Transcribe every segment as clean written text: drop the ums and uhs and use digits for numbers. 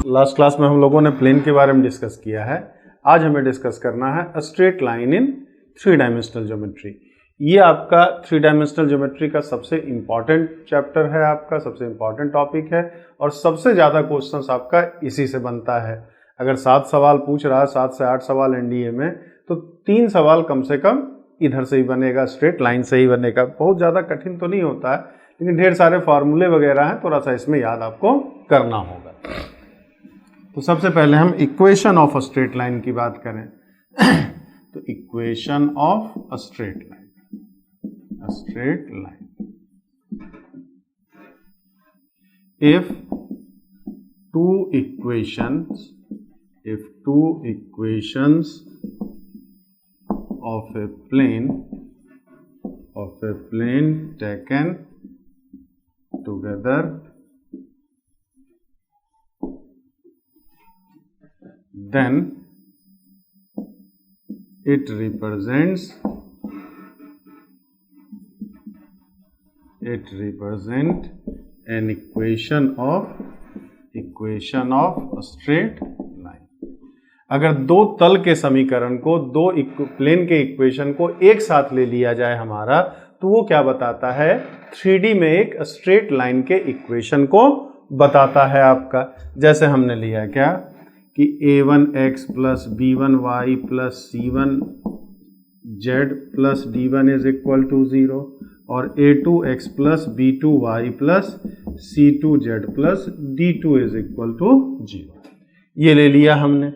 Last class में हम लोगों ने प्लेन के बारे में डिस्कस किया है। आज हमें डिस्कस करना है a straight line in 3 dimensional geometry. ये आपका 3 डायमेंशनल ज्योमेट्री का सबसे इम्पॉर्टेंट चैप्टर है, आपका सबसे इम्पॉर्टेंट टॉपिक है और सबसे ज़्यादा क्वेश्चंस आपका इसी से बनता है। अगर 7 सवाल पूछ रहा है, 7 से 8 सवाल एनडीए में, तो 3 सवाल कम से कम इधर से ही बनेगा, स्ट्रेट लाइन से ही बनेगा। बहुत ज़्यादा कठिन तो नहीं होता है, लेकिन ढेर सारे फार्मूले वगैरह हैं, थोड़ा सा इसमें याद आपको करना होगा। तो सबसे पहले हम equation of a straight line की बात करें तो equation of a straight line, if two equations of a plane taken together, then it represents an equation of a straight line। अगर दो तल के समीकरण को, दो प्लेन के इक्वेशन को एक साथ ले लिया जाए हमारा, तो वो क्या बताता है? 3D में एक स्ट्रेट लाइन के इक्वेशन को बताता है आपका। जैसे हमने लिया क्या कि a1x plus b1y plus c1z plus d1 is equal to 0 और a2x plus b2y plus c2z plus d2 is equal to 0। ये ले लिया हमने।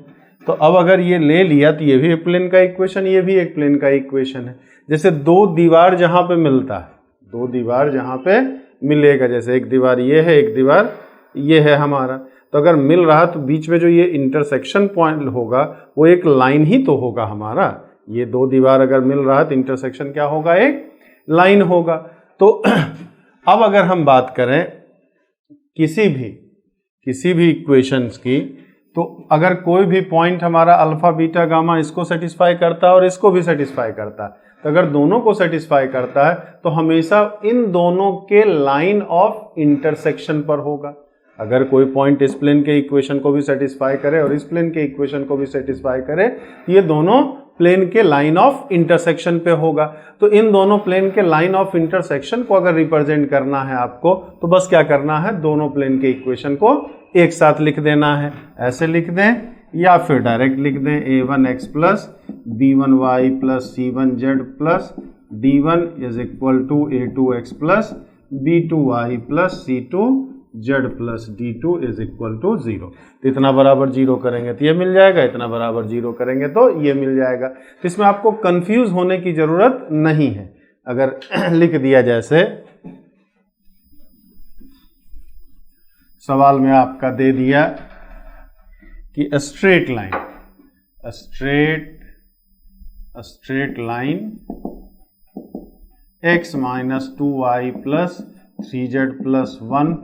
तो अब अगर ये ले लिया तो ये भी एक प्लेन का इक्वेशन, ये भी एक प्लेन का इक्वेशन है। जैसे दो दीवार जहाँ पे मिलता है, दो दीवार जहाँ पे मिलेगा, जैसे एक दीवार ये है, एक दीवार ये है हमारा, तो अगर मिल रहा तो बीच में जो ये इंटरसेक्शन पॉइंट होगा वो एक लाइन ही तो होगा हमारा। ये दो दीवार अगर मिल रहा है तो इंटरसेक्शन क्या होगा? एक लाइन होगा। तो अब अगर हम बात करें किसी भी इक्वेशंस की, तो अगर कोई भी पॉइंट हमारा अल्फा बीटा गामा इसको सेटिस्फाई करता है और इसको भी सेटिस्फाई करता है, तो अगर दोनों को सेटिस्फाई करता है तो हमेशा इन दोनों के लाइन ऑफ इंटरसेक्शन पर होगा। अगर कोई पॉइंट इस प्लेन के इक्वेशन को भी सेटिस्फाई करे और इस प्लेन के इक्वेशन को भी सेटिस्फाई करे, तो ये दोनों प्लेन के लाइन ऑफ इंटरसेक्शन पे होगा। तो इन दोनों प्लेन के लाइन ऑफ इंटरसेक्शन को अगर रिप्रेजेंट करना है आपको, तो बस क्या करना है? दोनों प्लेन के इक्वेशन को एक साथ लिख देना है। ऐसे लिख दें या फिर डायरेक्ट लिख दें a1x plus b1y plus c1z plus d1 is equal to a2x plus b2y plus c2z plus d2 is equal to 0। तो इतना बराबर 0 करेंगे तो ये मिल जाएगा, इतना बराबर 0 करेंगे तो ये मिल जाएगा। तो इसमें आपको कंफ्यूज होने की जरूरत नहीं है। अगर लिख दिया जैसे सवाल में आपका दे दिया कि a straight line x minus 2y plus 3z plus 1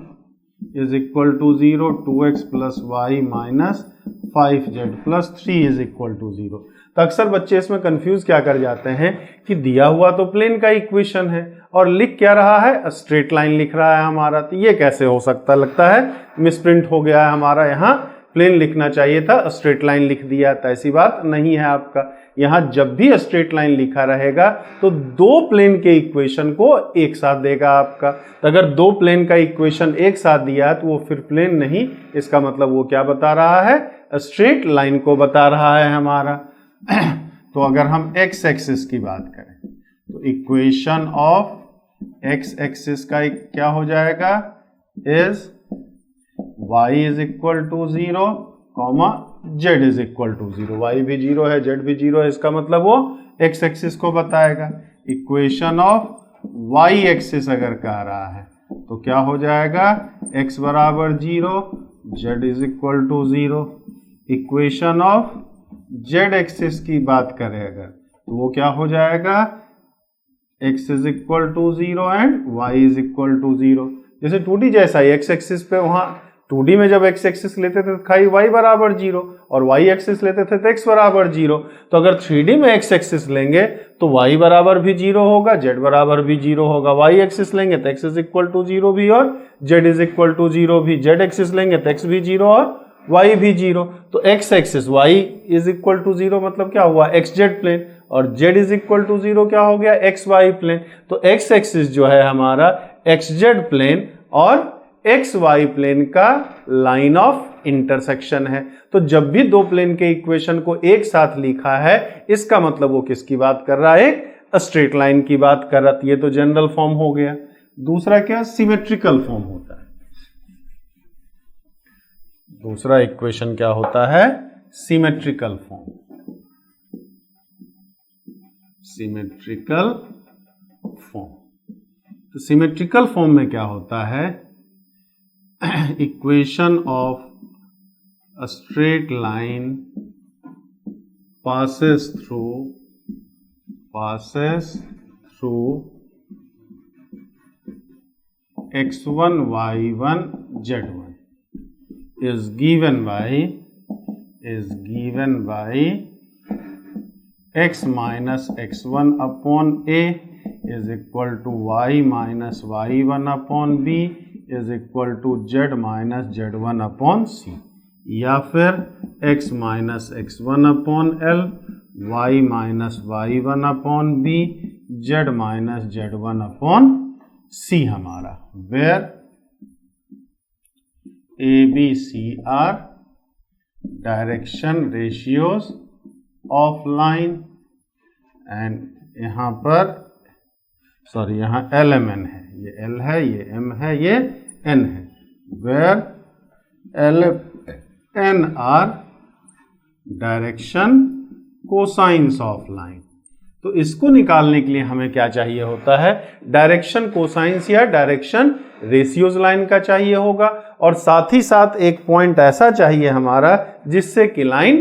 is equal to 0, 2x plus y minus 5z plus 3 is equal to 0। तो अक्सर बच्चे इसमें कंफ्यूज क्या कर जाते हैं कि दिया हुआ तो प्लेन का इक्वेशन है और लिख क्या रहा है? स्ट्रेट लाइन लिख रहा है हमारा। तो ये कैसे हो सकता? लगता है मिसप्रिंट हो गया है हमारा, यहाँ प्लेन लिखना चाहिए था, स्ट्रेट लाइन लिख दिया। तो ऐसी बात नहीं है आपका। यहाँ जब भी स्ट्रेट लाइन लिखा रहेगा तो दो प्लेन के इक्वेशन को एक साथ देगा आपका। तो अगर दो प्लेन का इक्वेशन एक साथ दिया है तो वो फिर प्लेन नहीं, इसका मतलब वो क्या बता रहा है? स्ट्रेट लाइन को बता रहा है हमारा। तो अगर हम x एक्सिस की बात करें तो इक्वेशन ऑफ x एक्सिस का क्या हो जाएगा? Is y is equal to 0 comma z is equal to 0। y भी 0 है, z भी 0 है, इसका मतलब वो x एक्सिस को बताएगा। इक्वेशन ऑफ y एक्सिस अगर कह रहा है तो क्या हो जाएगा? x बराबर 0, z is equal to 0। Equation of z axis की बात करें अगर तो वो क्या हो जाएगा? x is equal to 0 and y is equal to 0। जैसे 2D जैसा ही x एक्सिस पे, वहां 2D में जब x एक्सिस लेते थे तो खाई y बराबर 0 और y एक्सिस लेते थे तो x बराबर 0। तो अगर 3D में x एक्सिस लेंगे तो y बराबर भी 0 होगा, z बराबर भी 0 होगा। y एक्सिस लेंगे तो x इज इक्वल टू 0 भी और z इज इक्वल टू 0 भी। z एक्सिस लेंगे तो x भी 0 और y भी 0, तो x axis y is equal to 0 मतलब क्या हुआ, xz प्लेन, और z इज इक्वल टू 0 क्या हो गया, xy प्लेन। तो x एक्सिस जो है हमारा xz प्लेन और xy प्लेन का लाइन ऑफ इंटरसेक्शन है। तो जब भी दो प्लेन के इक्वेशन को एक साथ लिखा है, इसका मतलब वो किसकी बात कर रहा है, एक स्ट्रेट लाइन की बात कर रहा है। ये तो जनरल फॉर्म हो गया। दूसरा क्या, सिमेट्रिकल फॉर्म होता है। दूसरा इक्वेशन क्या होता है, सिमेट्रिकल फॉर्म। सिमेट्रिकल फॉर्म, तो सिमेट्रिकल फॉर्म में क्या होता है, equation of a straight line passes through x1 y1 z1 is given by x minus x1 upon a is equal to y minus y1 upon b is equal to z minus z1 upon c, या फिर x minus x1 upon l, y minus y1 upon b, z minus z1 upon c हमारा, where a b c are direction ratios of line, and यहाँ पर sorry यहाँ L M N है, ये l है, ये m है, ये n है, where l n are direction cosines of line. तो इसको निकालने के लिए हमें क्या चाहिए होता है, डायरेक्शन कोसाइंस या डायरेक्शन रेशियोज लाइन का चाहिए होगा, और साथ ही साथ एक पॉइंट ऐसा चाहिए हमारा जिससे कि लाइन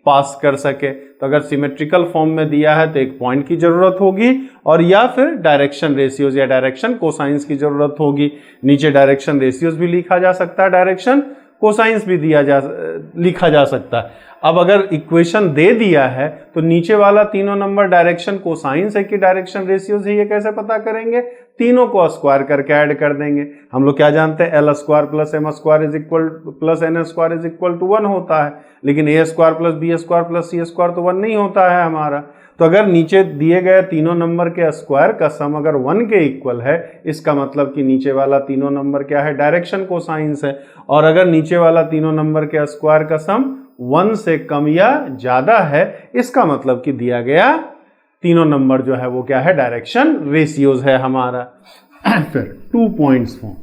पास कर सके। तो अगर सिमेट्रिकल फॉर्म में दिया है तो एक पॉइंट की जरूरत होगी, और या फिर डायरेक्शन रेशियोज या डायरेक्शन कोसाइंस की जरूरत होगी। नीचे डायरेक्शन रेशियोज भी लिखा जा सकता है, डायरेक्शन कोसाइंस भी लिखा जा सकता है। अब अगर इक्वेशन दे दिया है तो नीचे वाला तीनों नंबर डायरेक्शन कोसाइंस है कि डायरेक्शन रेशियोज है, ये कैसे पता करेंगे, तीनों को स्क्वायर करके ऐड कर देंगे। हम लोग क्या जानते हैं, L square plus M square is equal plus N square is equal to 1 होता है, लेकिन A square plus B square plus C square तो 1 नहीं होता है हमारा। तो अगर नीचे दिए गए तीनों नंबर के स्क्वायर का सम अगर 1 के इक्वल है, इसका मतलब कि नीचे वाला तीनों नंबर क्या है, डायरेक्शन कोसाइंस है। और अगर नीचे वाला तीनों नंबर के स्क्वायर का सम 1 से कम या ज्यादा है, इसका मतलब कि दिया गया तीनों नंबर जो है वो क्या है, डायरेक्शन रेशियोज है हमारा। फिर 2 points form,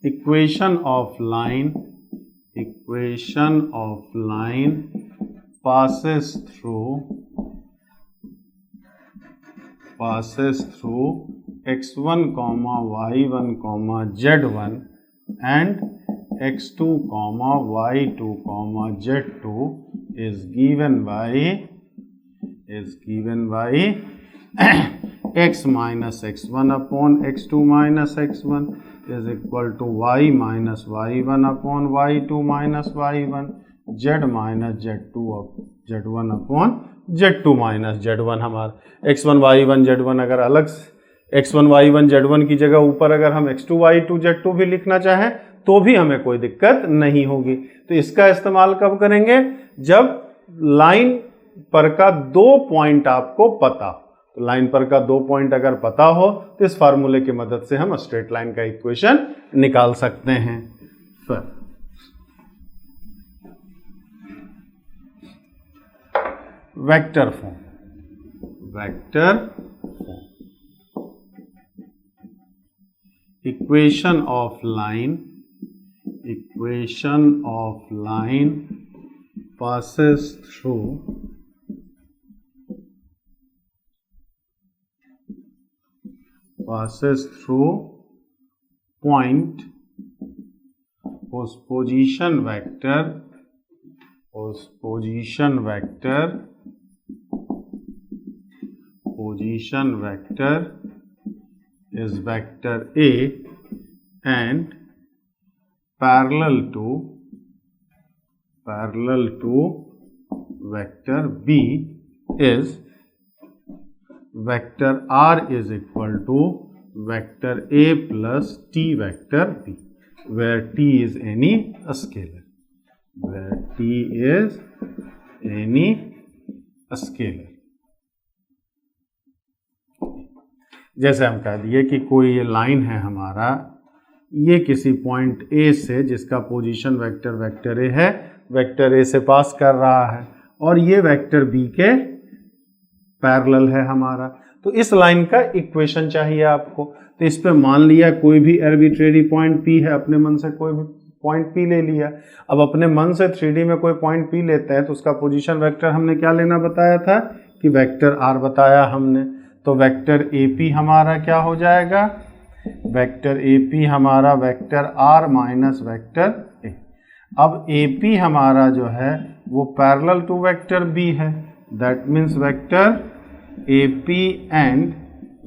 equation of line passes through x1 comma y1 comma z1 and x2 comma y2 comma z2 is given by x minus x1 upon x2 minus x1 is equal to y minus y1 upon y2 minus y1 z minus z1 upon z2 minus z1। हमारा x1 y1 z1 अगर अलग x1 y1 z1 की जगह ऊपर अगर हम x2 y2 z2 भी लिखना चाहें तो भी हमें कोई दिक्कत नहीं होगी। तो इसका इस्तेमाल कब करेंगे, जब लाइन पर का 2 पॉइंट आपको पता हो। तो लाइन पर का 2 पॉइंट अगर पता हो तो इस फार्मूले की मदद से हम स्ट्रेट लाइन का इक्वेशन निकाल सकते हैं। फिर vector form, equation of line passes through point whose position vector is vector A and parallel to parallel to vector B is vector R is equal to vector A plus T vector B, where t is any scalar, where t is any scalar। जैसे हम कह दिए कि कोई ये line है हमारा, ये किसी पॉइंट A से जिसका पोजीशन वेक्टर वेक्टर A है, वेक्टर A से पास कर रहा है और ये वेक्टर B के पैरेलल है हमारा। तो इस लाइन का इक्वेशन चाहिए आपको। तो इस पे मान लिया कोई भी आर्बिट्रेरी पॉइंट P है, अपने मन से कोई भी पॉइंट P ले लिया। अब अपने मन से 3D में कोई पॉइंट P लेते हैं तो उसका पोजीशन वेक्टर हमने क्या लेना बताया था कि वेक्टर R बताया हमने। तो वेक्टर AP हमारा क्या हो जाएगा, वेक्टर AP हमारा vector R minus vector A। अब AP हमारा जो है वो पैरेलल टू वेक्टर B है, that means vector AP and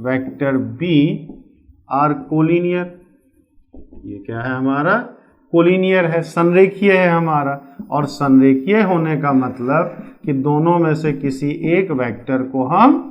vector B are collinear. ये क्या है हमारा, कोलिनियर है, संरेखीय है हमारा। और संरेखीय होने का मतलब कि दोनों में से किसी एक वेक्टर को हम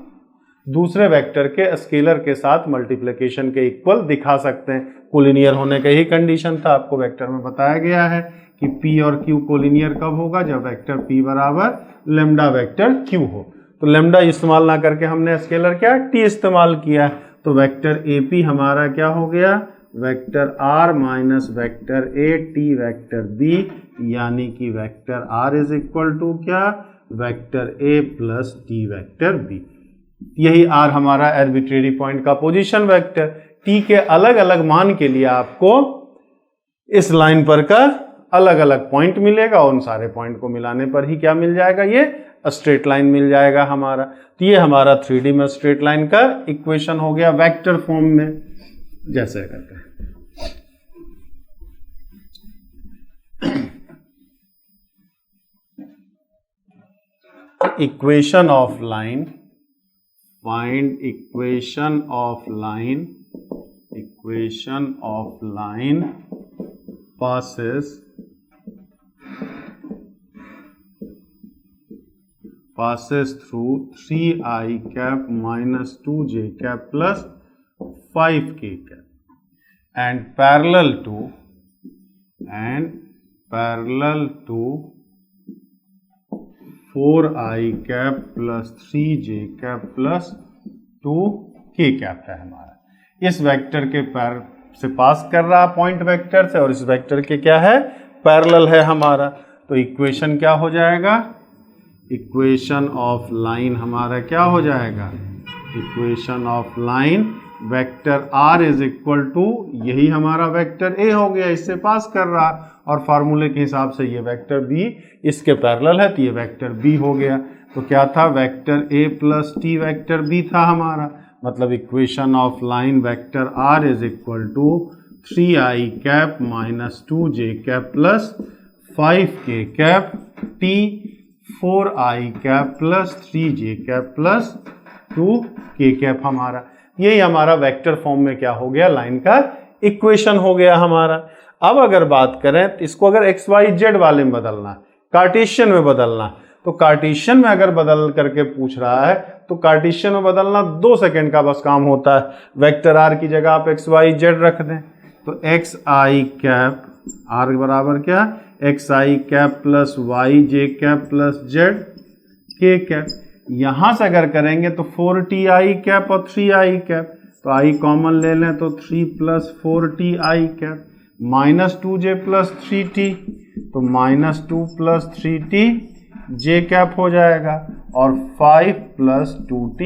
दूसरे वेक्टर के स्केलर के साथ मल्टीप्लिकेशन के इक्वल दिखा सकते हैं। कोलिनियर होने का ही कंडीशन था, आपको वेक्टर में बताया गया है कि P और Q कोलिनियर कब होगा, जब वेक्टर P बराबर लेमडा वेक्टर Q हो। तो लेमडा इस्तेमाल ना करके हमने स्केलर क्या T इस्तेमाल किया। तो वेक्टर AP हमारा क्या हो गया, vector R minus vector A T vector B, यानी कि vector R is equal to क्या, vector A plus T vector B। यही R हमारा आर्बिट्रेरी पॉइंट का पोजीशन वेक्टर। T के अलग अलग मान के लिए आपको इस लाइन पर का अलग अलग पॉइंट मिलेगा, उन सारे पॉइंट को मिलाने पर ही क्या मिल जाएगा, ये स्ट्रेट लाइन मिल जाएगा हमारा। तो ये हमारा 3D में स्ट्रेट लाइन का इक्वेशन हो गया वेक्टर फॉर्म में, जैसे करते हैं। Equation of line, find equation of line, equation of line passes through 3i cap minus 2j cap plus 5k cap and parallel to 4i cap plus 3j cap plus 2k cap है हमारा। इस vector के पैर से पास कर रहा point vector से और इस वेक्टर के क्या है, पैरेलल है हमारा। तो इक्वेशन क्या हो जाएगा, इक्वेशन ऑफ लाइन हमारा क्या हो जाएगा, equation of line vector R is equal to, यही हमारा वेक्टर A हो गया, इससे पास कर रहा और फार्मूले के हिसाब से ये वेक्टर B इसके पैरेलल है तो ये वेक्टर B हो गया। तो क्या था, vector A plus T vector B था हमारा। मतलब equation of line vector R is equal to 3i cap minus 2j cap plus 5k cap T 4i cap plus 3j cap plus 2k cap हमारा। यही हमारा vector form में क्या हो गया, लाइन का इक्वेशन हो गया हमारा। अब अगर बात करें तो इसको अगर एक्स वाई जेड वाले में बदलना, कार्टेशियन में बदलना, तो कार्टेशियन में अगर बदल करके पूछ रहा है तो कार्टेशियन में बदलना 2 सेकंड का बस काम होता है। वेक्टर आर की जगह आप एक्स वाई जेड रख दें तो एक्स आई कैप आर बराबर क्या, एक्स आई कैप प्लस वाई जे कैप प्लस जेड के कैप। यहां से अगर करेंगे तो 4t आई कैप और 3i कैप, तो आई कॉमन ले लें तो 3 plus 4t I cap minus 2j plus 3t, तो माइनस 2 प्लस 3t जे कैप हो जाएगा और 5 प्लस 2t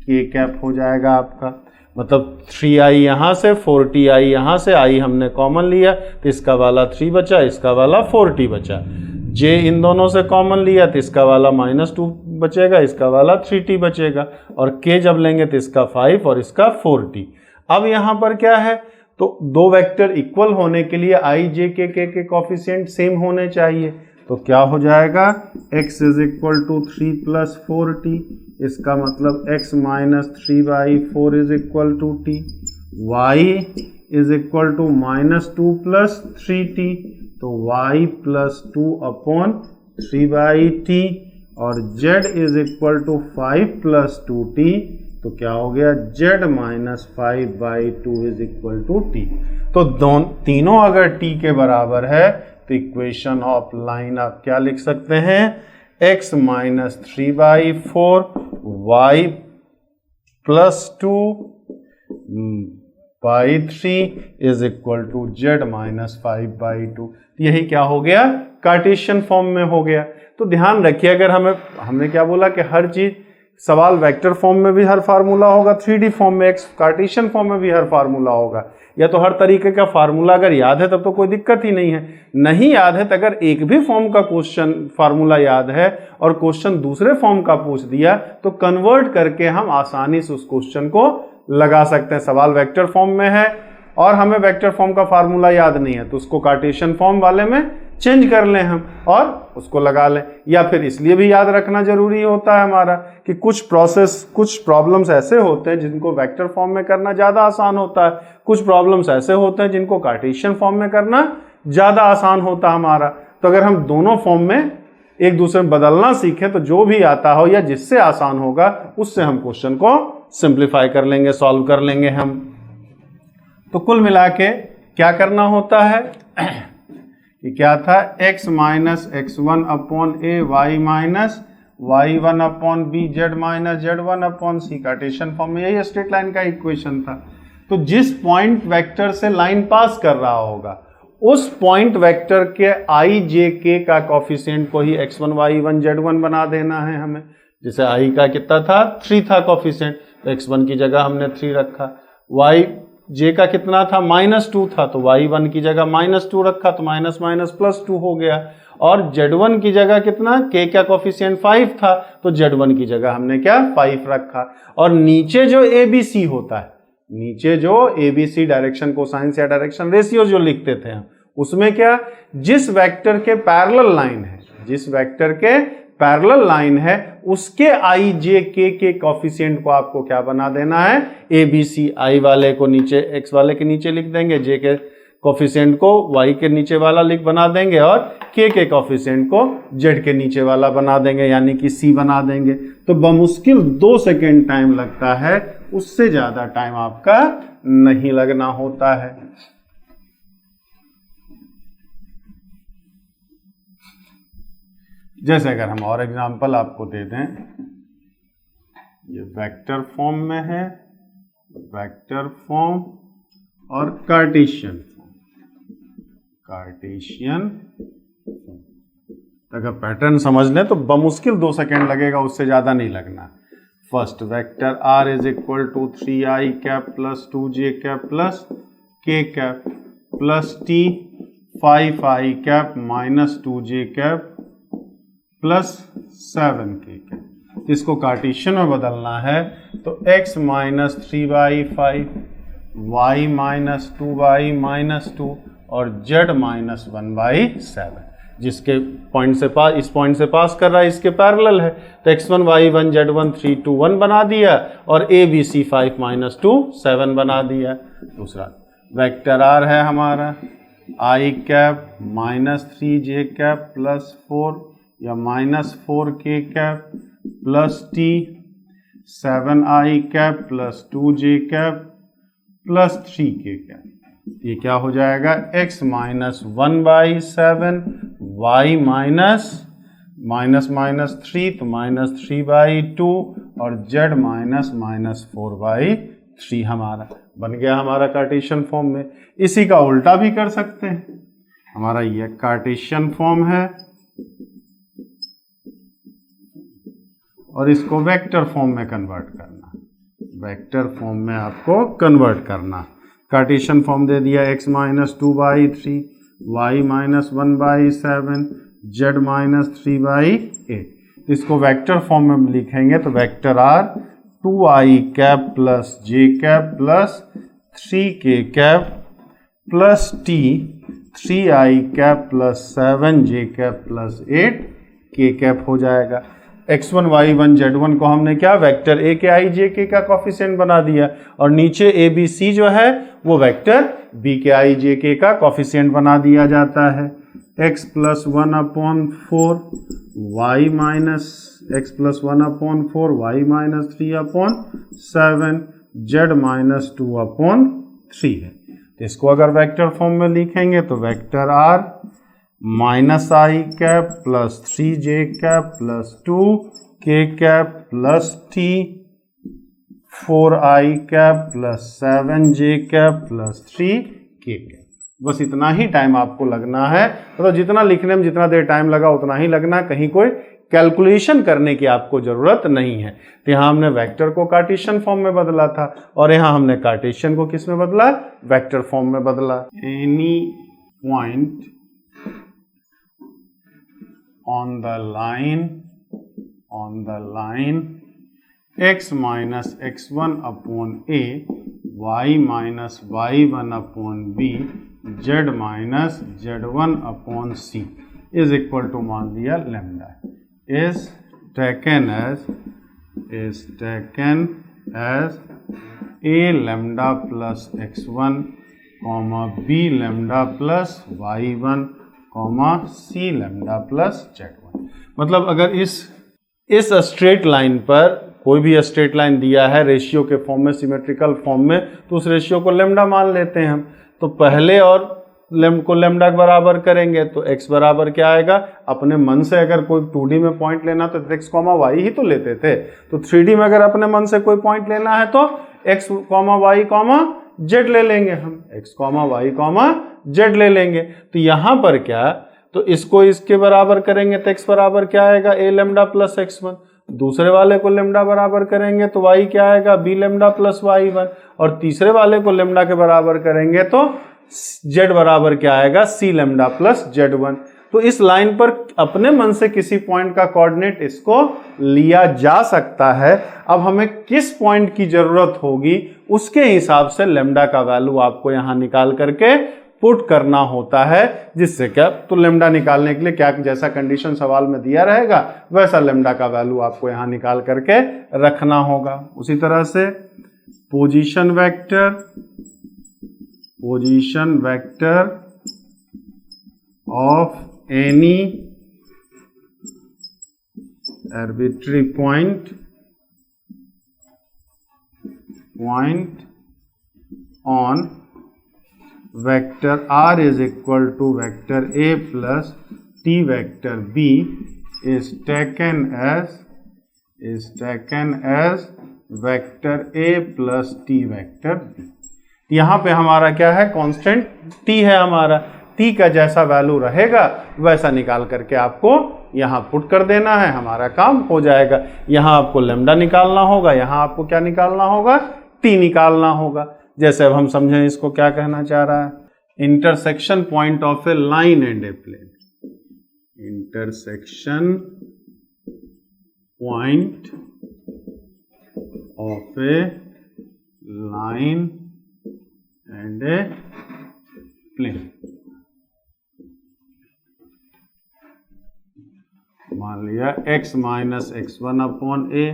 के कैप हो जाएगा आपका। मतलब 3i यहाँ से 4ti यहाँ से, i हमने कॉमन लिया तो इसका वाला 3 बचा, इसका वाला 4t बचा। j इन दोनों से कॉमन लिया तो इसका वाला -2 बचेगा, इसका वाला 3t बचेगा और k जब लेंगे तो इसका 5 और इसका 4t। अब यहाँ पर क्या है, तो दो वेक्टर इक्वल होने के लिए i j k के कोफिशिएंट सेम होने चाहिए। तो क्या हो जाएगा, x is equal to 3 plus 4t, इसका मतलब x minus 3/4 is equal to t, y is equal to -2 plus 3t, तो y प्लस 2/3/t और z is equal to 5 plus 2t, तो क्या हो गया z minus 5/2 is equal to t। तो तीनों अगर t के बराबर है तो इक्वेशन ऑफ लाइन आप क्या लिख सकते हैं, x minus 3/4 y plus 2/3 is equal to z minus 5/2। यही क्या हो गया, कार्टेशियन फॉर्म में हो गया। तो ध्यान रखिए, अगर हमने क्या बोला कि हर चीज सवाल वेक्टर फॉर्म में भी हर फार्मूला होगा, 3D फॉर्म में, कार्टेशियन फॉर्म में भी हर फार्मूला होगा, या तो हर तरीके का फार्मूला अगर याद है तब तो कोई दिक्कत ही नहीं है। नहीं याद है तो अगर एक भी फॉर्म का क्वेश्चन फार्मूला याद है और क्वेश्चन दूसरे फॉर्म का पूछ दिया तो कन्वर्ट करके हम आसानी से उस क्वेश्चन को लगा सकते हैं। सवाल वेक्टर फॉर्म में है और हमें वेक्टर फॉर्म का फार्मूला याद नहीं है तो उसको कार्टेशियन फॉर्म वाले में चेंज कर लें हम और उसको लगा लें। या फिर इसलिए भी याद रखना जरूरी होता है हमारा कि कुछ प्रॉब्लम्स ऐसे होते हैं जिनको वेक्टर फॉर्म में करना ज्यादा आसान होता है, कुछ प्रॉब्लम्स ऐसे होते हैं जिनको कार्टेशियन फॉर्म में करना ज्यादा आसान होता है हमारा। तो अगर हम दोनों फॉर्म में एक दूसरे में बदलना सीखें तो जो भी आता हो या जिससे आसान होगा उससे हम क्वेश्चन को सिंप्लीफाई कर लेंगे, सॉल्व कर लेंगे हम। तो कुल मिला के क्या करना होता है कि क्या था, x minus x1/a y minus y1/b z minus z1/c, Cartesian form में यही स्ट्रेट लाइन का इक्वेशन था। तो जिस पॉइंट वेक्टर से लाइन पास कर रहा होगा उस पॉइंट वेक्टर के i j k का कॉफिशिएंट को ही x1 y1 z1 बना देना है हमें। जैसे i का कितना था, 3 था कॉफिशिएंट, तो x1 की जगह हमने 3 रखा, y j का कितना था, -2 था, तो y1 की जगह -2 रखा तो माइनस माइनस प्लस 2 हो गया। और z1 की जगह कितना, k का कॉफिशिएंट 5 था तो z1 की जगह हमने क्या 5 रखा। और नीचे जो ABC होता है, नीचे जो ABC डायरेक्शन कोसाइंस या डायरेक्शन रेशियो जो लिखते थे हम, उसमें क्या, जिस वेक्टर के पैरेलल लाइन है, जिस वेक्टर के पैरेलल लाइन है उसके i j k के कॉफिशिएंट को आपको क्या बना देना है, ABC। i वाले को नीचे, x वाले के नीचे लिख देंगे, j के कॉफिशिएंट को y के नीचे वाला बना देंगे और k के कॉफिशिएंट को z के नीचे वाला बना देंगे, यानी कि c बना देंगे। तो बमुश्किल 2 सेकेंड टाइम लगता है, उससे ज्यादा टाइम आपका नहीं लगना होता है। जैसे अगर हम और एग्जांपल आपको दे दें, ये वेक्टर फॉर्म में है, वेक्टर फॉर्म और कार्टेशियन फॉर्म, कार्टेशियन अगर पैटर्न समझ लें तो बमुश्किल 2 सेकेंड लगेगा, उससे ज्यादा नहीं लगना। First vector r is equal to 3i cap plus 2j cap plus k cap plus t 5i cap minus 2j cap plus 7k cap. इसको कार्टेशियन में बदलना है तो x minus 3/5 y minus 2y minus 2 और z minus 1/7, जिसके point से पास, इस point से पास कर रहा है, इसके पैरेलल है, तो x1 y1 z1 3 2 1 बना दिया और ABC 5 माइनस 2 7 बना दिया। दूसरा वेक्टर r है हमारा i cap minus 3j cap plus 4 या minus 4k cap plus t 7i cap plus 2j cap plus 3k cap. ये क्या हो जाएगा, x minus 1/7 y minus minus 3 तो माइनस 3/2 और z माइनस माइनस 4/3 हमारा बन गया हमारा कार्टेशियन फॉर्म में। इसी का उल्टा भी कर सकते हैं, हमारा ये कार्टेशियन फॉर्म है और इसको वेक्टर फॉर्म में कन्वर्ट करना, वेक्टर फॉर्म में आपको कन्वर्ट करना। कार्टेशियन फॉर्म दे दिया, x minus 2/3 y minus 1/7 z minus 3/8। इसको वेक्टर फॉर्म में लिखेंगे तो vector r 2i cap plus j cap plus 3k cap plus t 3i cap plus 7j cap plus 8k cap हो जाएगा। x1 y1 z1 को हमने क्या, vector a के i j k का कॉफिशिएंट बना दिया और नीचे ABC जो है वो वेक्टर b के i j k का कॉफिशिएंट बना दिया जाता है। x plus 1/4 y minus x plus 1/4 y minus 3/7 z minus 2/3 है। तो इसको अगर वेक्टर फॉर्म में लिखेंगे तो vector r minus I cap plus 3j cap plus 2k cap plus t 4i cap plus 7j cap plus 3k cap. बस इतना ही time आपको लगना है, तो जितना लिखने में जितना देर टाइम लगा उतना ही लगना है, कहीं कोई कैलकुलेशन करने की आपको जरूरत नहीं है। तो यहाँ हमने वेक्टर को कार्टेशियन फॉर्म में बदला था और यहाँ हमने कार्टेशियन को किस में बदला, वेक्टर फॉर्म में बदला। Any point on the line x minus x1 upon a y minus y1 upon b z minus z1 upon c is equal to मान लिया lambda is taken as a lambda plus x1 comma b lambda plus y1 comma c lambda plus z1। मतलब अगर इस straight line पर कोई भी straight line दिया है रेशियो के फॉर्म में, सिमेट्रिकल फॉर्म में, तो उस रेशियो को लेम्डा मान लेते हैं हम। तो पहले और को लेम्डा के बराबर करेंगे तो x बराबर क्या आएगा, अपने मन से अगर कोई 2D में पॉइंट लेना तो x, y ही तो लेते थे। तो 3D में अगर अपने मन से कोई पॉइंट लेना है तो x, y, z ले लेंगे हम, x, y, z ले लेंगे। तो यहाँ पर क्या, तो इसको इसके बराबर करेंगे तो x बराबर क्या आएगा, a लैम्डा प्लस x1। दूसरे वाले को लेम्डा बराबर करेंगे तो y क्या आएगा, b लैम्डा प्लस y1। और तीसरे वाले को लेम्डा के बराबर करेंगे तो z बराबर क्या आएगा, c लैम्डा प्लस z1। तो इस लाइन पर अपने मन से किसी पॉइंट का कोऑर्डिनेट इसको लिया जा सकता है। अब हमें किस पॉइंट की जरूरत होगी उसके हिसाब से लेम्डा का वैल्यू आपको यहाँ निकाल करके पुट करना होता है, जिससे क्या, तो लेम्डा निकालने के लिए क्या, जैसा कंडीशन सवाल में दिया रहेगा वैसा लेम्डा का वैल्यू आपको यहाँ निकाल करके रखना होगा। उसी तरह से position vector of any arbitrary point on vector r is equal to vector a plus t vector b is taken as vector a plus t vector b। यहाँ पे हमारा क्या है, कांस्टेंट t है हमारा, t का जैसा वैल्यू रहेगा वैसा निकाल करके आपको यहाँ पुट कर देना है, हमारा काम हो जाएगा। यहाँ आपको लेम्डा निकालना होगा, यहाँ आपको क्या निकालना होगा, t निकालना होगा। जैसे अब हम समझें इसको क्या कहना चाह रहा है, intersection point of a line and a plane. Intersection point of a line and a plane. मान लिया x minus x1 upon a,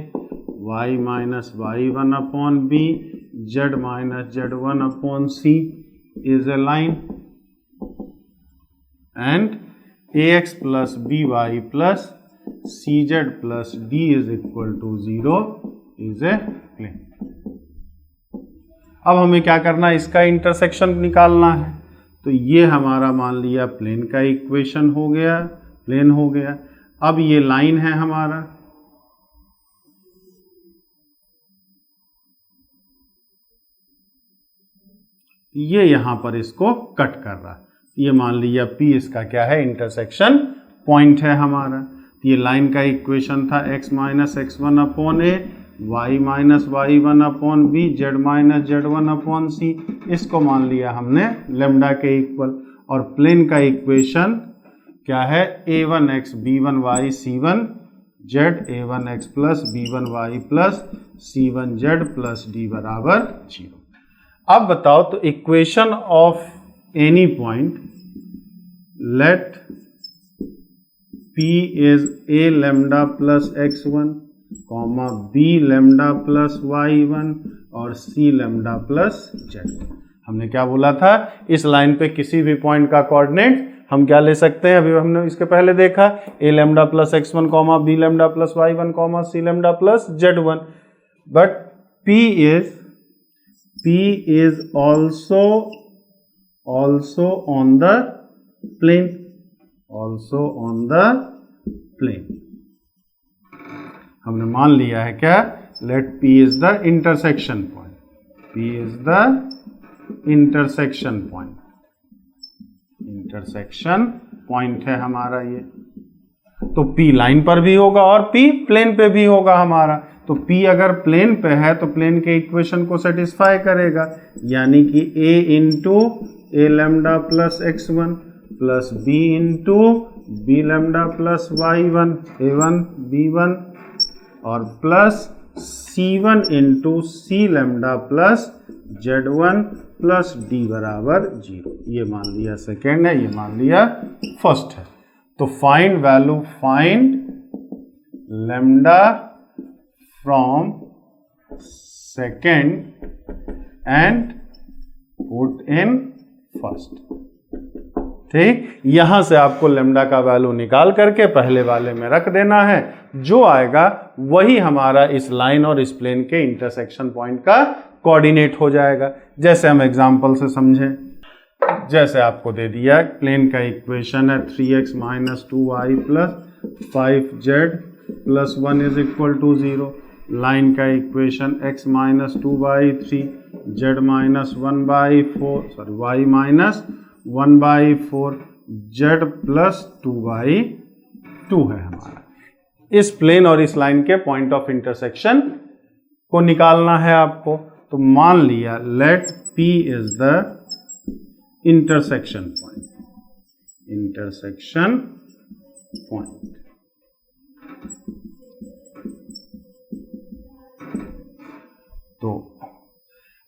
y minus y1 upon b, z minus z1 upon c is a line and ax plus by plus cz plus d is equal to 0 is a plane। अब हमें क्या करना है, इसका intersection निकालना है। तो ये हमारा मान लिया प्लेन का इक्वेशन हो गया, प्लेन हो गया। अब ये लाइन है हमारा, ये यहां पर इसको कट कर रहा है। ये मान लिया P इसका क्या है, इंटरसेक्शन पॉइंट है हमारा। ये लाइन का इक्वेशन था x minus x1 upon a, y minus y1 upon b, z minus z1 upon c। इसको मान लिया हमने लेम्डा के इक्वल। और प्लेन का इक्वेशन क्या है, a1x b1y c1 z, a1x plus b1y plus c1z plus d बराबर 0। अब बताओ, तो equation of any point let p is a lambda plus x1 comma b lambda plus y1 और c लैम्डा प्लस z। हमने क्या बोला था, इस लाइन पे किसी भी पॉइंट का कोऑर्डिनेट हम क्या ले सकते हैं, अभी हमने इसके पहले देखा a lambda plus x1 comma b lambda plus y1 comma c lambda plus z1, but p is also on the plane, हमने मान लिया है क्या, let p is the intersection point है हमारा ये, तो p लाइन पर भी होगा और p प्लेन पे भी होगा हमारा, तो p अगर प्लेन पे है तो प्लेन के इक्वेशन को सेटिस्फाई करेगा, यानी कि a into a lambda plus x1 plus b into b lambda plus y1 a1 b1 और plus c1 into c lambda plus z1 plus d बराबर 0। ये मान लिया सेकेंड है, ये मान लिया फर्स्ट है। तो find lambda from second and put in first. ठीक, यहां से आपको लैम्डा का वैल्यू निकाल करके पहले वाले में रख देना है, जो आएगा वही हमारा इस लाइन और इस प्लेन के इंटरसेक्शन पॉइंट का कोऑर्डिनेट हो जाएगा। जैसे हम एग्जांपल से समझें, जैसे आपको दे दिया प्लेन का इक्वेशन है 3x minus 2y plus 5z plus 1 is equal to 0, line का equation x minus 2/3 z minus 1/4 sorry y minus 1/4 z plus 2/2 है हमारा। इस प्लेन और इस लाइन के पॉइंट ऑफ इंटरसेक्शन को निकालना है आपको, तो मान लिया let p is the intersection point. तो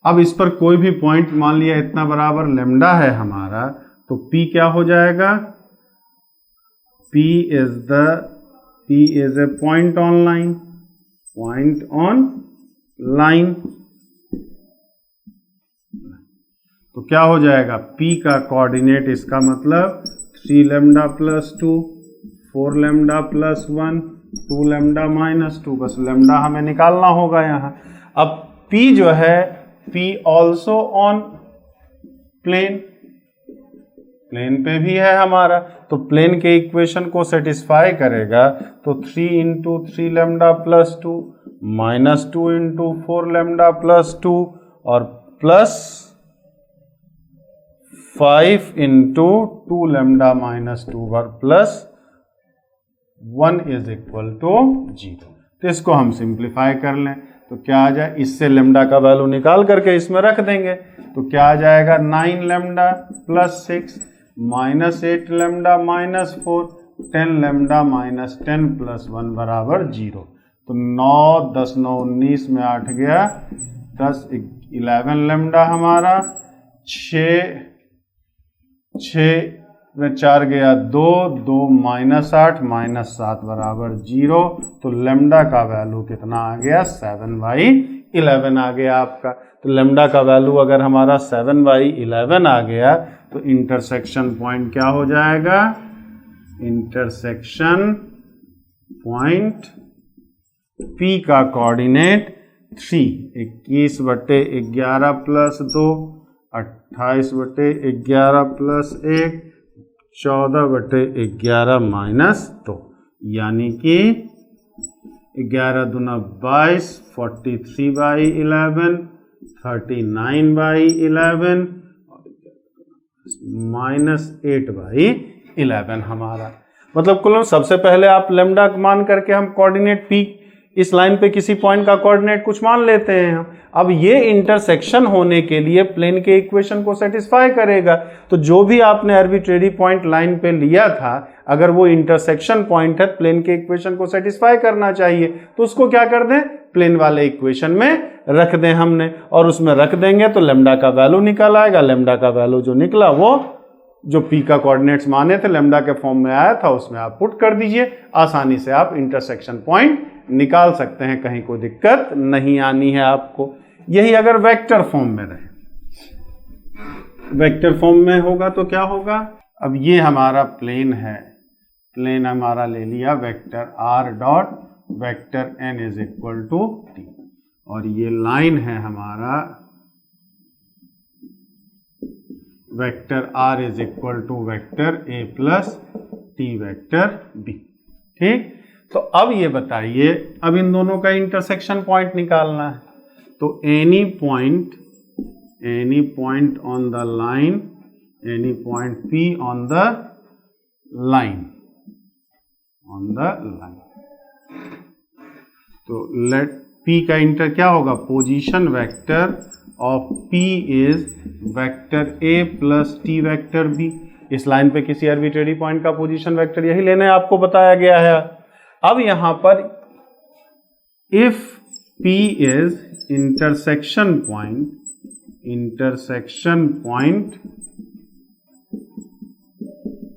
अब इस पर कोई भी पॉइंट मान लिया इतना बराबर लैम्डा है हमारा, तो p क्या हो जाएगा, p is a point on line, तो क्या हो जाएगा, p का कोऑर्डिनेट इसका मतलब 3 lambda plus 2 4 lambda plus 1 2 lambda minus 2, बस लैम्डा हमें निकालना होगा यहाँ। अब p जो है p ऑल्सो ऑन प्लेन पे भी है हमारा, तो प्लेन के इक्वेशन को सेटिस्फाई करेगा, तो 3 into 3 lambda plus 2 minus 2 into 4 lambda plus 2 और प्लस 5 इंटू 2 लैम्डा माइनस 2 और प्लस 1 इज इक्वल टू 0। तो इसको हम सिंप्लीफाई कर लें तो क्या आ जाए, इससे लैम्डा का वैल्यू निकाल करके इसमें रख देंगे, तो क्या आ जाएगा 9 lambda plus 6 minus 8 lambda minus 4 10 lambda minus 10 plus 1 बराबर 0। तो 9 10 9 19 में 8 गया 10 11 लैम्डा हमारा, 6 में 4 गया 2 2 माइनस 8 माइनस 7 बराबर 0। तो लैम्डा का वैल्यू कितना आ गया, 7/11 आ गया आपका। तो लैम्डा का वैल्यू अगर हमारा 7/11 आ गया तो इंटरसेक्शन पॉइंट क्या हो जाएगा, इंटरसेक्शन पॉइंट P का कोऑर्डिनेट 3 21/11 प्लस 2 28/11 प्लस 1 14/11 माइनस 2, यानी कि 11 दूना 22 43/11 39/11 माइनस 8/11 हमारा। मतलब कुल सबसे पहले आप लैम्डा मान करके हम कोऑर्डिनेट P इस लाइन पे किसी पॉइंट का कोऑर्डिनेट कुछ मान लेते हैं हम। अब ये इंटरसेक्शन होने के लिए प्लेन के इक्वेशन को सेटिस्फाई करेगा, तो जो भी आपने आर्बिट्रेरी पॉइंट लाइन पे लिया था अगर वो इंटरसेक्शन पॉइंट है प्लेन के इक्वेशन को सेटिस्फाई करना चाहिए, तो उसको क्या कर दें, प्लेन वाले इक्वेशन में रख दें हमने, और उसमें रख देंगे तो लैम्डा का वैल्यू निकल आएगा। लैम्डा का वैल्यू जो निकला वो जो P का कोऑर्डिनेट्स माने थे लैम्डा के फॉर्म में आया था उसमें आप पुट कर दीजिए, आसानी से आप इंटरसेक्शन पॉइंट निकाल सकते हैं, कहीं कोई दिक्कत नहीं आनी है आपको। यही अगर वेक्टर फॉर्म में रहे, वेक्टर फॉर्म में होगा तो क्या होगा, अब ये हमारा प्लेन है, प्लेन हमारा ले लिया vector r dot vector n is equal to t, और ये लाइन है हमारा vector r is equal to vector a plus t vector b। ठीक, तो अब ये बताइए, अब इन दोनों का इंटरसेक्शन पॉइंट निकालना है, तो any point on the line, any point p on the line, तो लेट p का इंटर क्या होगा, position vector of p is vector a plus t vector b। इस लाइन पे किसी आर्बिट्रेरी पॉइंट का पोजीशन वेक्टर यही लेने आपको बताया गया है। अब यहां पर if p is intersection point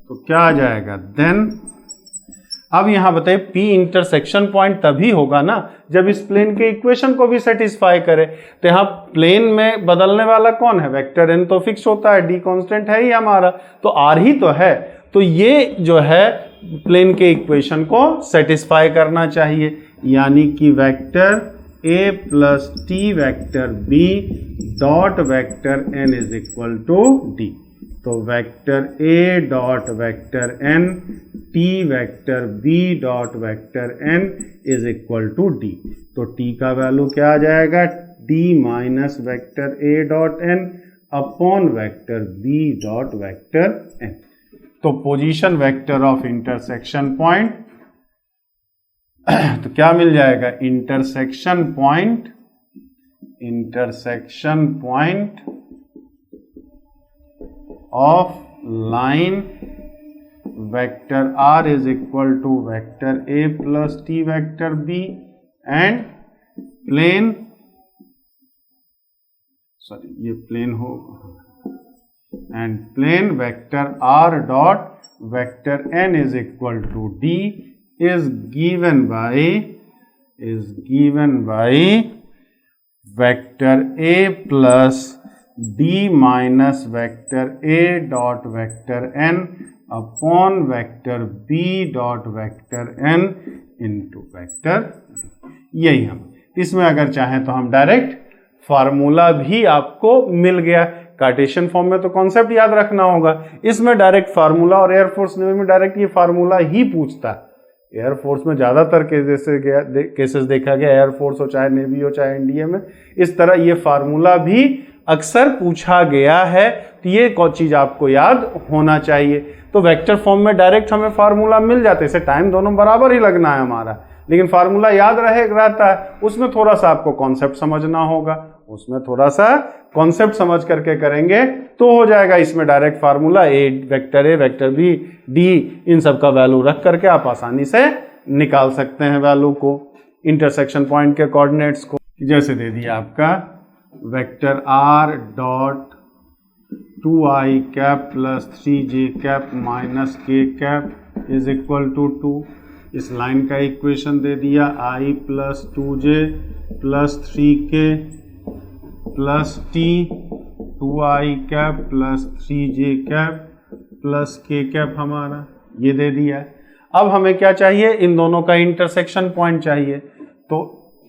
तो क्या आ जाएगा, देन अब यहां बताइए p इंटरसेक्शन पॉइंट तभी होगा ना जब इस प्लेन के इक्वेशन को भी सेटिस्फाई करे। तो यहां प्लेन में बदलने वाला कौन है, वेक्टर n तो फिक्स होता है, d कांस्टेंट है ही हमारा, तो r ही तो है, तो ये जो है प्लेन के इक्वेशन को सेटिस्फाई करना चाहिए, यानी कि vector a plus t vector b dot vector n is equal to d। तो vector a dot vector n t vector b dot vector n is equal to d। तो t का value क्या आ जाएगा, d minus vector a dot n upon vector b dot vector n। तो position vector of intersection point तो क्या मिल जाएगा, intersection point of line vector r is equal to vector a plus t vector b and plane, sorry ये plane हो, and plane vector r dot vector n is equal to d is given by vector a plus d minus vector a dot vector n upon vector b dot vector n into vector b। यही हम इसमें अगर चाहें तो हम direct formula भी आपको मिल गया। कार्टेशियन फॉर्म में तो कॉन्सेप्ट याद रखना होगा, इसमें डायरेक्ट फार्मूला, और एयरफोर्स नेवी में डायरेक्ट ये फार्मूला ही पूछता है। एयरफोर्स में ज़्यादातर केसेस देखा गया, एयरफोर्स हो चाहे नेवी हो चाहे एनडीए में, इस तरह ये फार्मूला भी अक्सर पूछा गया है, तो ये चीज़ आपको याद होना चाहिए। तो वेक्टर फॉर्म में डायरेक्ट हमें फार्मूला मिल जाते हैं, इसे टाइम दोनों बराबर ही लगना है हमारा, लेकिन फार्मूला याद रहता है, उसमें थोड़ा सा आपको कॉन्सेप्ट समझना होगा, उसमें थोड़ा सा कॉन्सेप्ट समझ करके करेंगे तो हो जाएगा। इसमें डायरेक्ट फार्मूला ए वेक्टर बी डी इन सब का वैल्यू रख करके आप आसानी से निकाल सकते हैं वैल्यू को, इंटरसेक्शन पॉइंट के कोऑर्डिनेट्स को। जैसे दे दिया आपका vector R dot 2i cap plus 3j cap minus k cap is equal to 2। इस लाइन का इक्वेशन दे दिया i plus 2j plus 3k plus t 2i cap plus 3j cap plus k cap हमारा ये दे दिया। अब हमें क्या चाहिए, इन दोनों का इंटरसेक्शन पॉइंट चाहिए। तो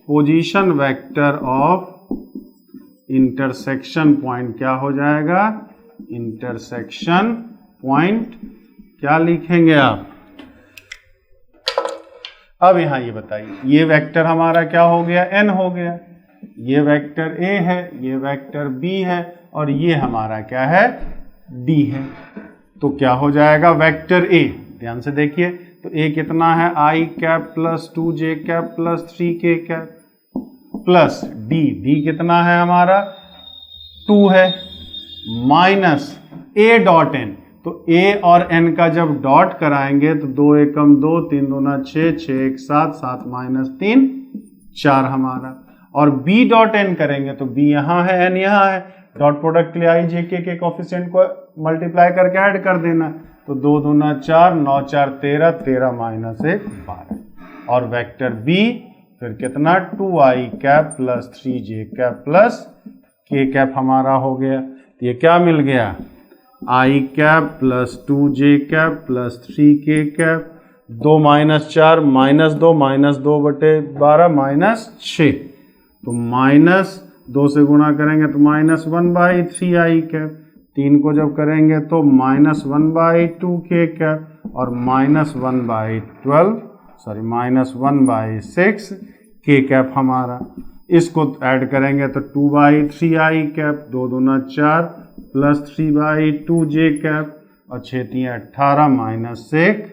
position vector of intersection point क्या हो जाएगा, इंटरसेक्शन पॉइंट क्या लिखेंगे आप। अब यहां ये बताइए, ये वेक्टर हमारा क्या हो गया, n हो गया, ये वेक्टर a है, ये वेक्टर b है, और ये हमारा क्या है, d है। तो क्या हो जाएगा वेक्टर a, ध्यान से देखिए, तो a कितना है, i cap plus 2j cap plus 3k cap plus d कितना है हमारा 2 है, माइनस a डॉट n। तो a और n का जब डॉट कराएंगे तो 2 एकम 2, 3 दूना 6, 6 1 7, 7 माइनस 3 4 हमारा, और b डॉट n करेंगे तो b यहाँ है n यहाँ है, डॉट प्रोडक्ट के लिए i j k के कोफिशिएंट को मल्टीप्लाई करके ऐड कर देना, तो 2 दूना 4, 9 4 13, 13 माइनस 1 12, और वेक्टर b फिर कितना 2i cap plus 3j cap plus k cap हमारा हो गया। तो ये क्या मिल गया, I cap plus 2j cap plus 3k cap, 2 minus 4 minus 2 बटे 12 माइनस 6, तो माइनस 2 से गुणा करेंगे तो माइनस 1/3 आई कैप, 3 को जब करेंगे तो माइनस 1/2k कैप और माइनस 1/6 k कैप हमारा। इसको ऐड करेंगे तो 2/3 आई कैप, 2 दूना 4 प्लस 3/2j कैप और 6 3 18 माइनस 1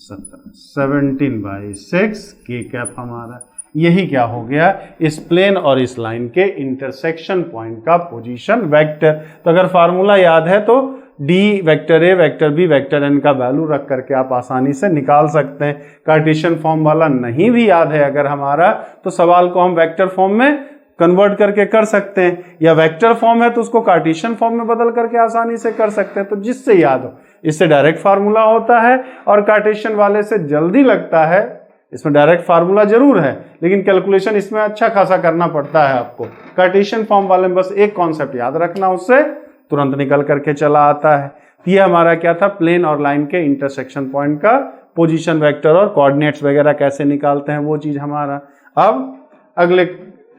17, 17/6 k कैप हमारा। यही क्या हो गया, इस प्लेन और इस लाइन के इंटरसेक्शन पॉइंट का पोजीशन वेक्टर। तो अगर फार्मूला याद है तो D vector A vector B vector N का वैल्यू रख करके आप आसानी से निकाल सकते हैं। कार्टेशियन फॉर्म वाला नहीं भी याद है अगर हमारा, तो सवाल को हम वेक्टर फॉर्म में कन्वर्ट करके कर सकते हैं, या वेक्टर फॉर्म है तो उसको कार्टेशियन फॉर्म में बदल करके आसानी से कर सकते हैं। तो जिससे याद हो, इससे डायरेक्ट फार्मूला होता है और कार्टेशियन वाले से जल्दी लगता है। इसमें डायरेक्ट फार्मूला जरूर है लेकिन कैलकुलेशन इसमें अच्छा खासा करना पड़ता है आपको। कार्टेशियन फॉर्म वाले में बस एक कॉन्सेप्ट याद रखना, उससे तुरंत निकल करके चला आता है। ये हमारा क्या था, प्लेन और लाइन के इंटरसेक्शन पॉइंट का पोजीशन वेक्टर और कोऑर्डिनेट्स वगैरह कैसे निकालते हैं वो चीज हमारा। अब अगले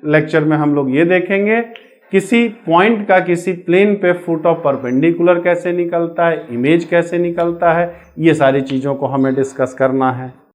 लेक्चर में हम लोग ये देखेंगे किसी पॉइंट का किसी प्लेन पे फुट ऑफ परपेंडिकुलर कैसे निकलता है, इमेज कैसे निकलता है, ये सारी चीजों को हमें डिस्कस करना है।